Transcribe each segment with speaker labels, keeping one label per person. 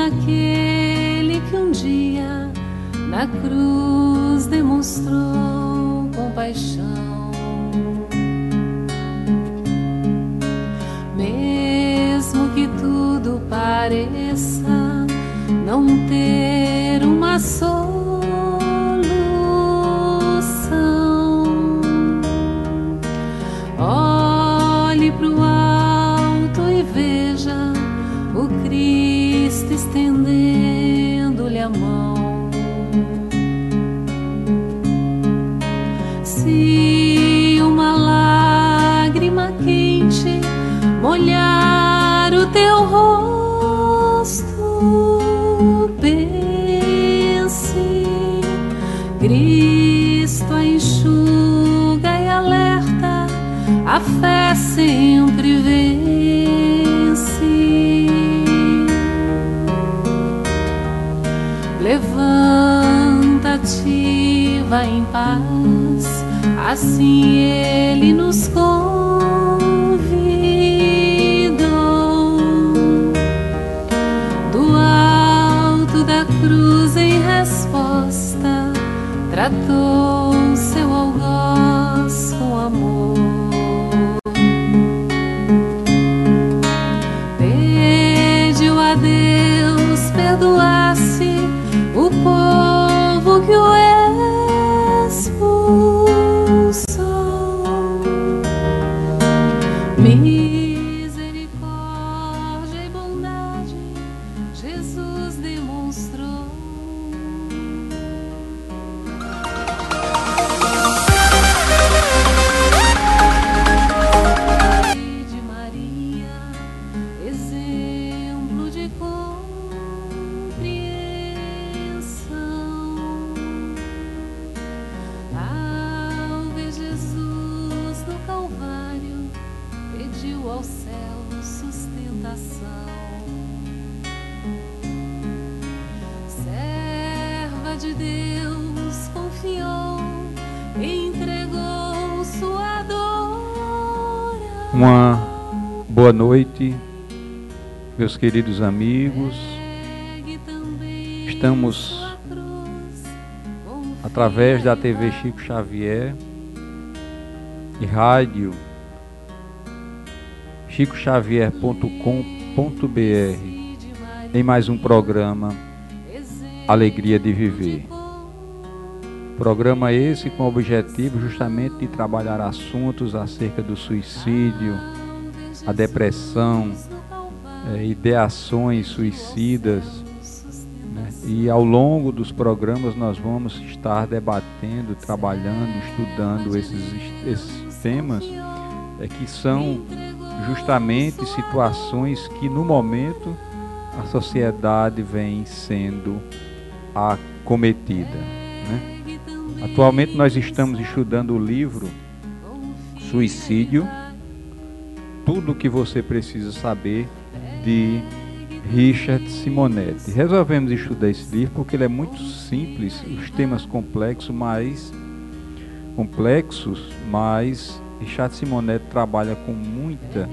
Speaker 1: aquele que um dia na cruz demonstrou compaixão. Mesmo que tudo pareça não ter uma solução, olhe pro alto e veja o Cristo estendendo-lhe a mão. Se uma lágrima quente molhar o teu rosto, pense, Cristo a enxuga e alerta, a fé sempre vence. Levanta-te, vai em paz, assim Ele nos convidou. Do alto da cruz em resposta, tratou seu algoz com amor. Pediu a Deus perdoasse o povo que o expulsou. Misericórdia e bondade Jesus demonstrou. De Maria, exemplo de compreensão. Ao ver Jesus no Calvário, pediu ao céu sustentação. Serva de Deus confiou e entregou sua dor.
Speaker 2: Uma boa noite, meus queridos amigos. Estamos através da TV Chico Xavier e rádio chicoxavier.com.br em mais um programa Alegria de Viver. Programa esse com o objetivo justamente de trabalhar assuntos acerca do suicídio, a depressão, ideações suicidas, né? E ao longo dos programas nós vamos estar debatendo, trabalhando, estudando esses temas que são justamente situações que no momento a sociedade vem sendo acometida, né? Atualmente nós estamos estudando o livro Suicídio, tudo o que você precisa saber, de Richard Simonetti. Resolvemos estudar esse livro porque ele é muito simples, os temas complexos, mas Richard Simonetti trabalha com muita,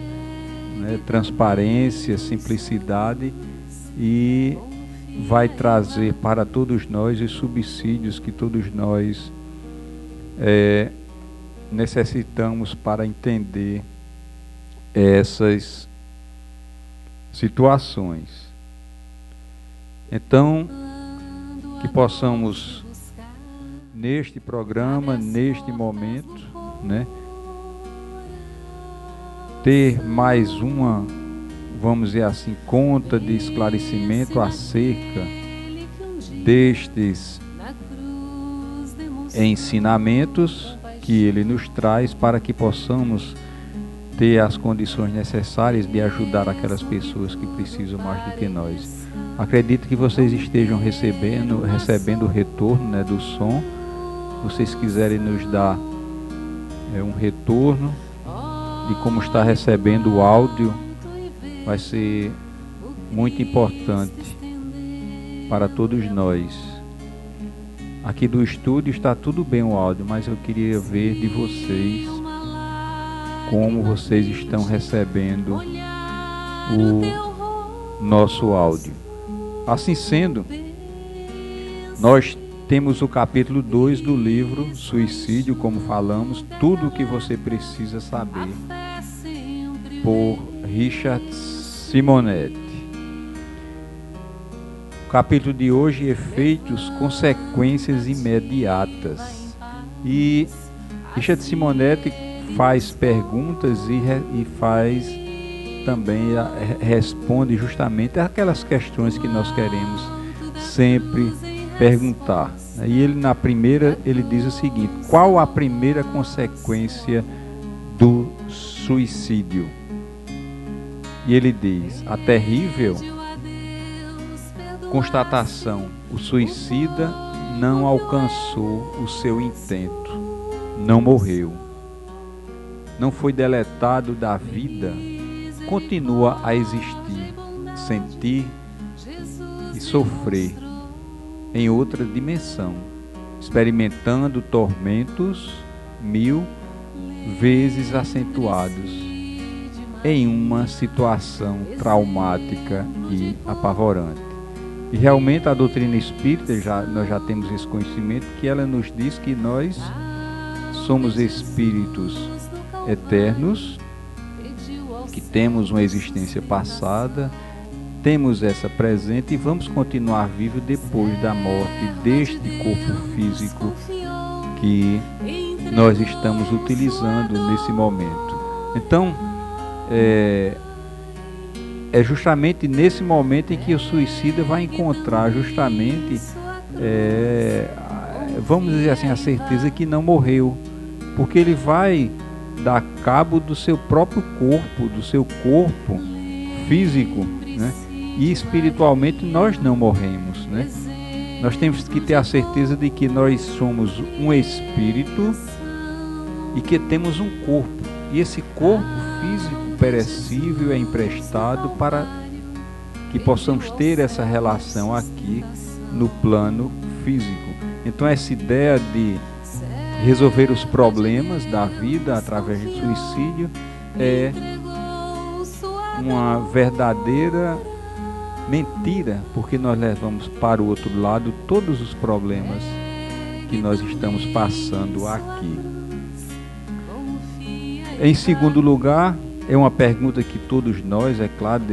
Speaker 2: né, transparência, simplicidade e vai trazer para todos nós os subsídios que todos nós necessitamos para entender essas situações. Então, que possamos neste programa, neste momento, né, ter mais uma, vamos dizer assim, conta de esclarecimento acerca destes ensinamentos que ele nos traz para que possamos ter as condições necessárias de ajudar aquelas pessoas que precisam mais do que nós. Acredito que vocês estejam recebendo o retorno, né, do som. Se vocês quiserem nos dar um retorno de como está recebendo o áudio, vai ser muito importante para todos nós. Aqui do estúdio está tudo bem o áudio, mas eu queria ver de vocês como vocês estão recebendo o nosso áudio. Assim sendo, nós temos o capítulo 2 do livro Suicídio, como falamos, tudo o que você precisa saber, por Richard Simonetti. O capítulo de hoje, efeitos, consequências imediatas. E Richard Simonetti faz perguntas e faz também, responde justamente aquelas questões que nós queremos sempre perguntar. E ele, na primeira, ele diz o seguinte: qual a primeira consequência do suicídio? E ele diz: a terrível constatação: o suicida não alcançou o seu intento, não morreu, não foi deletado da vida, continua a existir, sentir e sofrer em outra dimensão, experimentando tormentos 1000 vezes acentuados em uma situação traumática e apavorante. E realmente a doutrina espírita, nós já temos esse conhecimento, que ela nos diz que nós somos espíritos eternos, que temos uma existência passada, temos essa presente e vamos continuar vivos depois da morte deste corpo físico que nós estamos utilizando nesse momento. Então, é justamente nesse momento em que o suicida vai encontrar justamente, vamos dizer assim, a certeza que não morreu, porque ele vai dar cabo do seu próprio corpo, do seu corpo físico, né? E espiritualmente nós não morremos, né? Nós temos que ter a certeza de que nós somos um espírito e que temos um corpo. E esse corpo físico perecível é emprestado para que possamos ter essa relação aqui no plano físico. Então essa ideia de resolver os problemas da vida através do suicídio é uma verdadeira mentira, porque nós levamos para o outro lado todos os problemas que nós estamos passando aqui. Em segundo lugar, é uma pergunta que todos nós, é claro,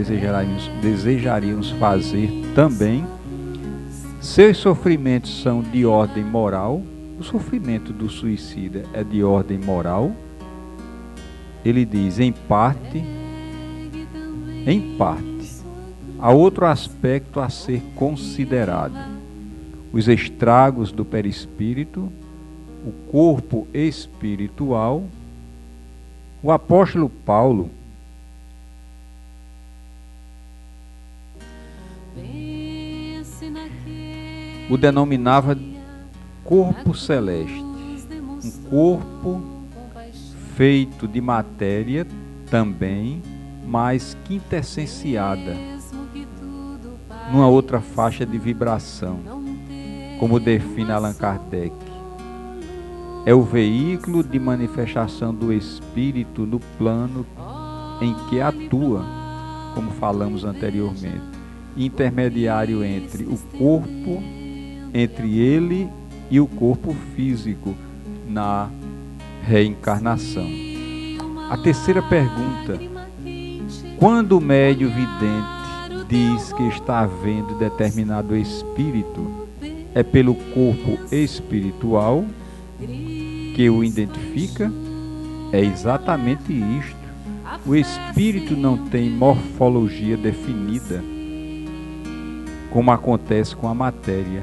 Speaker 2: desejaríamos fazer também. Seus sofrimentos são de ordem moral? O sofrimento do suicida é de ordem moral? Ele diz, em parte. Há outro aspecto a ser considerado: os estragos do perispírito, o corpo espiritual. O apóstolo Paulo o denominava corpo celeste, um corpo feito de matéria também, mas quintessenciada numa outra faixa de vibração, como define Allan Kardec. É o veículo de manifestação do espírito no plano em que atua, como falamos anteriormente, intermediário entre o corpo, entre ele e o corpo físico na reencarnação. A terceira pergunta: quando o médium vidente diz que está vendo determinado espírito, é pelo corpo espiritual que o identifica? É exatamente isto. O espírito não tem morfologia definida, como acontece com a matéria.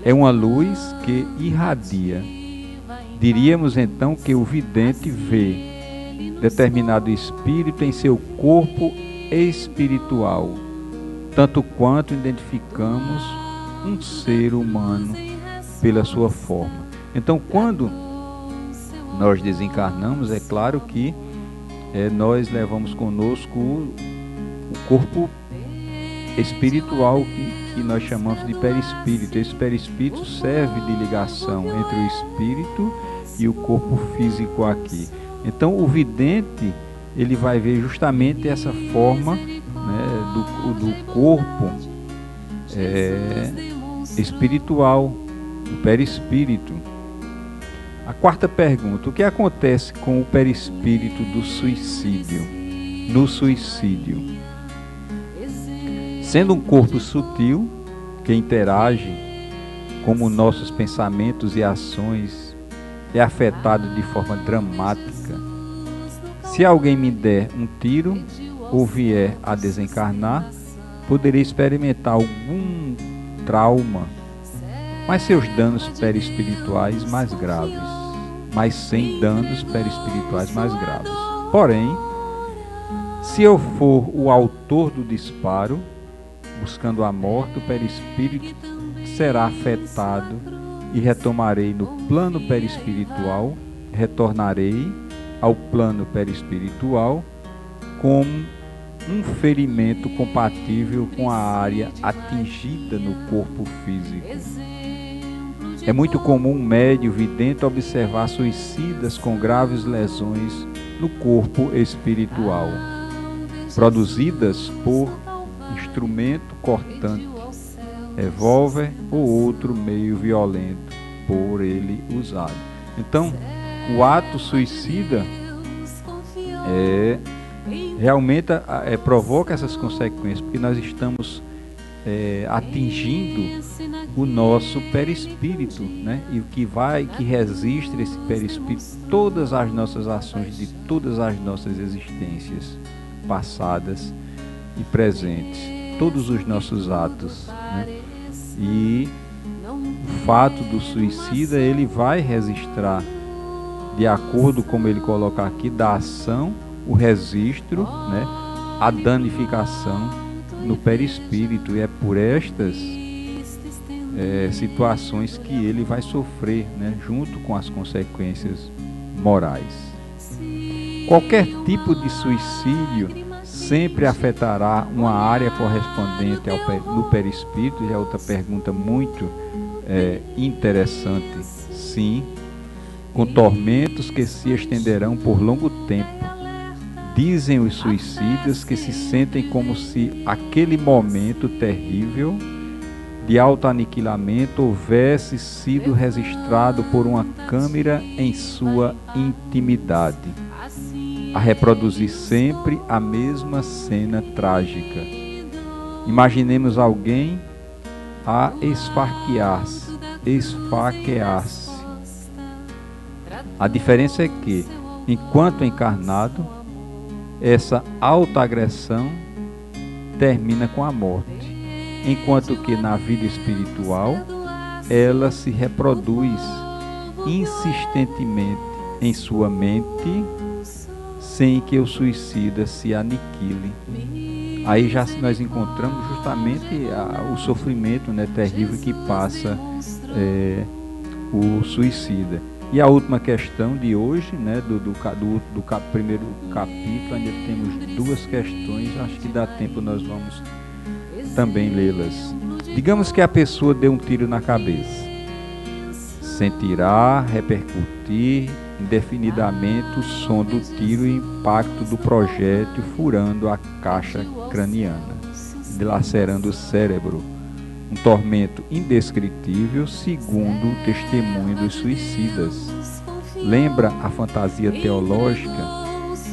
Speaker 2: É uma luz que irradia. Diríamos então que o vidente vê determinado espírito em seu corpo espiritual, tanto quanto identificamos um ser humano pela sua forma. Então, quando nós desencarnamos, é claro que nós levamos conosco o corpo espiritual que nós chamamos de perispírito. Esse perispírito serve de ligação entre o espírito e o corpo físico aqui. Então, o vidente, ele vai ver justamente essa forma, né, do corpo espiritual, o perispírito. A quarta pergunta: o que acontece com o perispírito do suicídio? No suicídio, sendo um corpo sutil que interage como nossos pensamentos e ações, é afetado de forma dramática. Se alguém me der um tiro ou vier a desencarnar, poderei experimentar algum trauma, mas seus danos perispirituais mais graves, mas sem danos perispirituais mais graves. Porém, se eu for o autor do disparo, buscando a morte, o perispírito será afetado e retomarei no plano perispiritual, retornarei ao plano perispiritual com um ferimento compatível com a área atingida no corpo físico. É muito comum um médium vidente observar suicidas com graves lesões no corpo espiritual, produzidas por instrumento cortante, revólver ou outro meio violento por ele usado. Então, o ato suicida realmente provoca essas consequências, porque nós estamos atingindo o nosso perispírito, né? E o que registra esse perispírito, todas as nossas ações de todas as nossas existências passadas e presentes, todos os nossos atos, né? E o fato do suicida, ele vai registrar, de acordo como ele coloca aqui, da ação, o registro, né? A danificação no perispírito, e é por estas situações que ele vai sofrer, né? Junto com as consequências morais. Qualquer tipo de suicídio sempre afetará uma área correspondente no perispírito. E é outra pergunta muito interessante, sim, com tormentos que se estenderão por longo tempo. Dizem os suicidas que se sentem como se aquele momento terrível de autoaniquilamento houvesse sido registrado por uma câmera em sua intimidade, a reproduzir sempre a mesma cena trágica. Imaginemos alguém a esfaquear-se. A diferença é que, enquanto encarnado, essa autoagressão termina com a morte, enquanto que na vida espiritual ela se reproduz insistentemente em sua mente, sem que o suicida se aniquile. Aí já nós encontramos justamente o sofrimento, né, terrível que passa o suicida. E a última questão de hoje, né, do primeiro capítulo, ainda temos duas questões, acho que dá tempo, nós vamos também lê-las. Digamos que a pessoa deu um tiro na cabeça. Sentirá repercutir indefinidamente o som do tiro e o impacto do projétil furando a caixa craniana, dilacerando o cérebro. Um tormento indescritível, segundo o testemunho dos suicidas. Lembra a fantasia teológica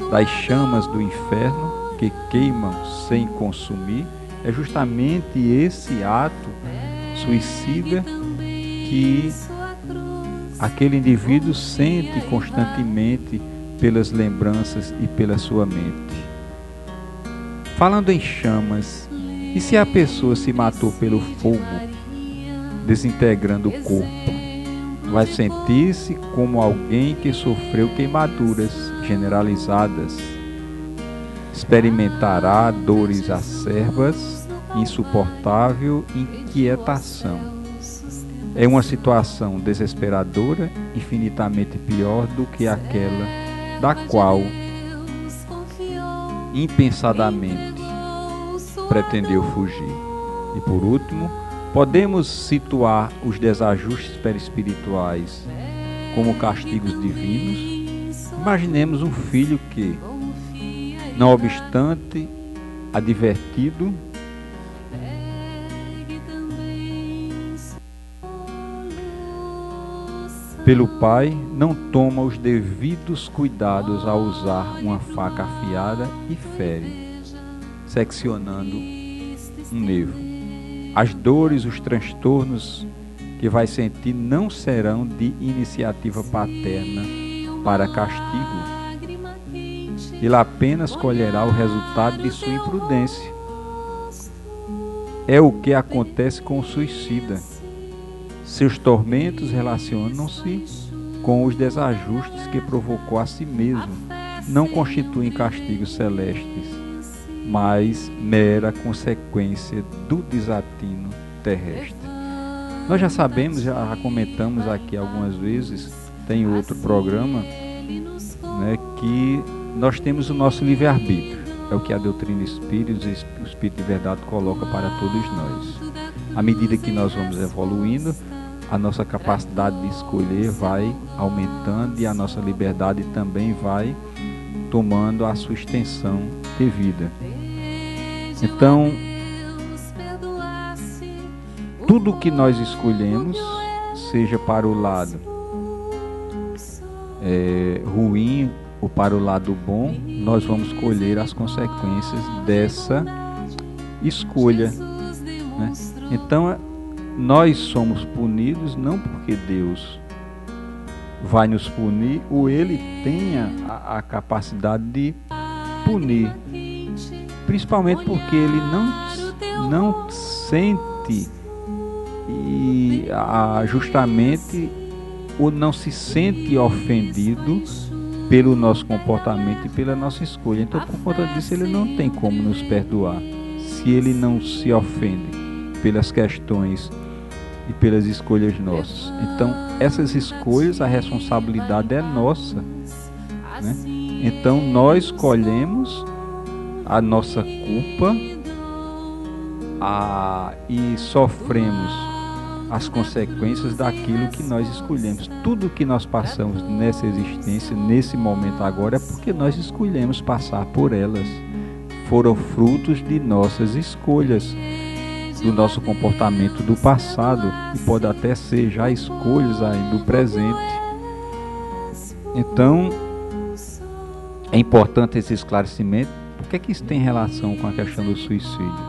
Speaker 2: das chamas do inferno que queimam sem consumir? É justamente esse ato suicida que aquele indivíduo sente constantemente pelas lembranças e pela sua mente. Falando em chamas, e se a pessoa se matou pelo fogo, desintegrando o corpo? Vai sentir-se como alguém que sofreu queimaduras generalizadas. Experimentará dores acerbas, insuportável inquietação. É uma situação desesperadora, infinitamente pior do que aquela da qual, impensadamente, pretendeu fugir. E por último, podemos situar os desajustes perispirituais como castigos divinos. Imaginemos um filho que, não obstante advertido, pelo pai, não toma os devidos cuidados ao usar uma faca afiada e fere, seccionando um nervo. As dores, os transtornos que vai sentir não serão de iniciativa paterna para castigo. Ele apenas colherá o resultado de sua imprudência. É o que acontece com o suicida. Seus tormentos relacionam-se com os desajustes que provocou a si mesmo. Não constituem castigos celestes, mas mera consequência do desatino terrestre. Nós já sabemos, já comentamos aqui algumas vezes, tem outro programa, né, que nós temos o nosso livre-arbítrio. É o que a doutrina espírita, o Espírito de Verdade coloca para todos nós. À medida que nós vamos evoluindo, a nossa capacidade de escolher vai aumentando e a nossa liberdade também vai tomando a sua extensão devida. Então, tudo que nós escolhemos, seja para o lado ruim ou para o lado bom, nós vamos colher as consequências dessa escolha, né? Então, nós somos punidos não porque Deus vai nos punir ou Ele tenha a capacidade de punir, principalmente porque Ele não sente justamente ou não se sente ofendido pelo nosso comportamento e pela nossa escolha. Então, por conta disso, Ele não tem como nos perdoar se Ele não se ofende pelas questões e pelas escolhas nossas. Então, essas escolhas, a responsabilidade é nossa, né? Então, nós colhemos a nossa culpa e sofremos as consequências daquilo que nós escolhemos. Tudo que nós passamos nessa existência, nesse momento agora, é porque nós escolhemos passar por elas. Foram frutos de nossas escolhas, do nosso comportamento do passado, e pode até ser já escolhas ainda do presente. Então, é importante esse esclarecimento. Por que isso tem relação com a questão do suicídio?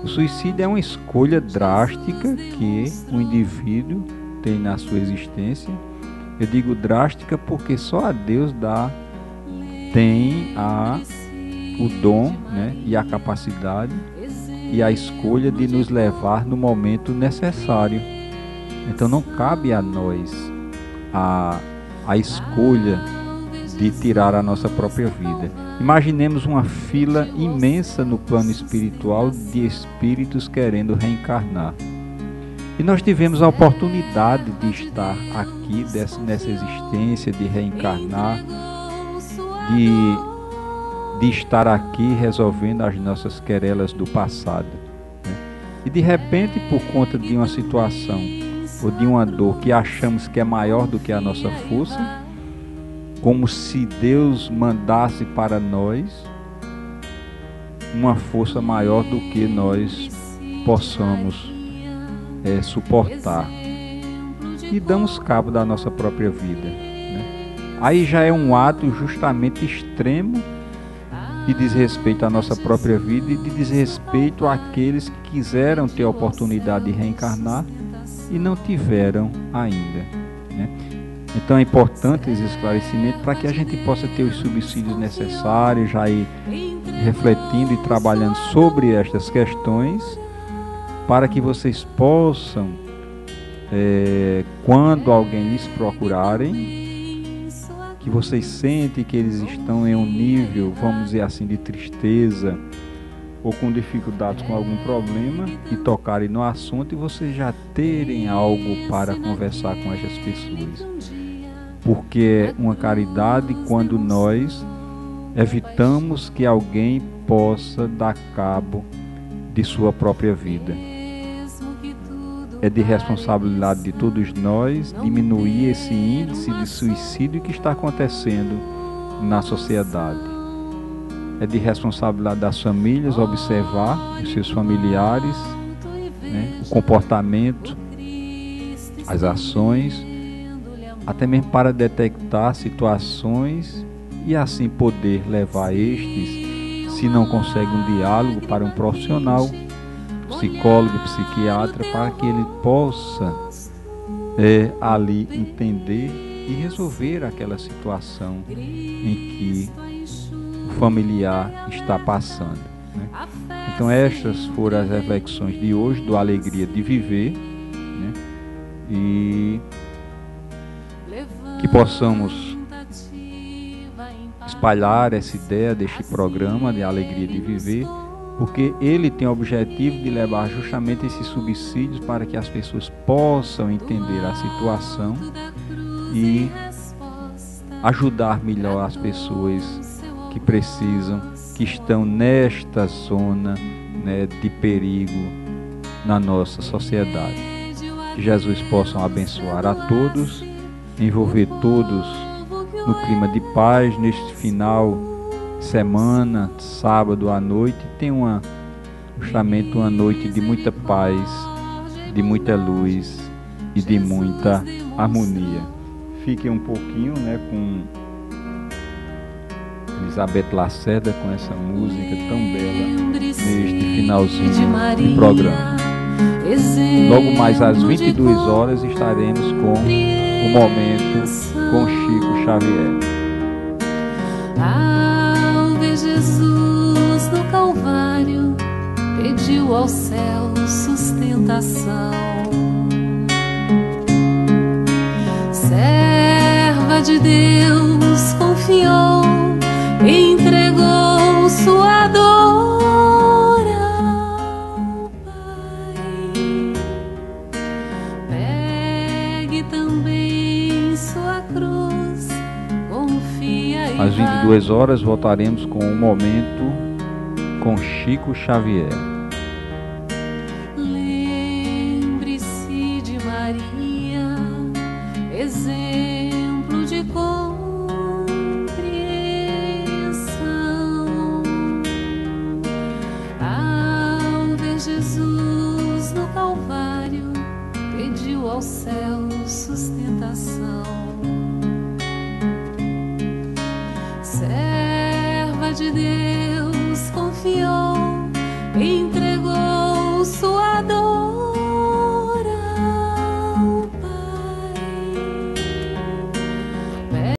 Speaker 2: O suicídio é uma escolha drástica que o indivíduo tem na sua existência. Eu digo drástica porque só a Deus tem o dom, né, e a capacidade e a escolha de nos levar no momento necessário. Então não cabe a nós a escolha de tirar a nossa própria vida. Imaginemos uma fila imensa no plano espiritual de espíritos querendo reencarnar. E nós tivemos a oportunidade de estar aqui nessa existência, de reencarnar, de estar aqui resolvendo as nossas querelas do passado, né? E de repente, por conta de uma situação ou de uma dor que achamos que é maior do que a nossa força, como se Deus mandasse para nós uma força maior do que nós possamos suportar, e damos cabo da nossa própria vida, né? Aí já é um ato justamente extremo de desrespeito à nossa própria vida e de desrespeito àqueles que quiseram ter a oportunidade de reencarnar e não tiveram ainda, né? Então é importante esse esclarecimento para que a gente possa ter os subsídios necessários, já ir refletindo e trabalhando sobre estas questões, para que vocês possam, quando alguém lhes procurarem, que vocês sentem que eles estão em um nível, vamos dizer assim, de tristeza ou com dificuldades com algum problema, e tocarem no assunto e vocês já terem algo para conversar com essas pessoas. Porque é uma caridade quando nós evitamos que alguém possa dar cabo de sua própria vida. É de responsabilidade de todos nós diminuir esse índice de suicídio que está acontecendo na sociedade. É de responsabilidade das famílias observar os seus familiares, né, o comportamento, as ações, até mesmo para detectar situações e assim poder levar estes, se não consegue um diálogo, para um profissional, psicólogo, psiquiatra, para que ele possa ali entender e resolver aquela situação em que o familiar está passando, né? Então estas foram as reflexões de hoje do Alegria de Viver, né? E que possamos espalhar essa ideia deste programa de Alegria de Viver, porque ele tem o objetivo de levar justamente esses subsídios para que as pessoas possam entender a situação e ajudar melhor as pessoas que precisam, que estão nesta zona, né, de perigo na nossa sociedade. Que Jesus possa abençoar a todos, envolver todos no clima de paz neste final de semana, sábado à noite. Tem justamente uma noite de muita paz, de muita luz e de muita harmonia. Fiquem um pouquinho, né, com Elizabeth Lacerda, com essa música tão bela neste finalzinho de programa. Logo mais às 22 horas estaremos com o Momento com Chico Xavier.
Speaker 1: Ao ver Jesus no Calvário, pediu ao céu sustentação. Serva de Deus confiou, entregou sua dor ao Pai. Pegue também sua cruz, confia e
Speaker 2: às 22 horas voltaremos com o Momento com Chico Xavier.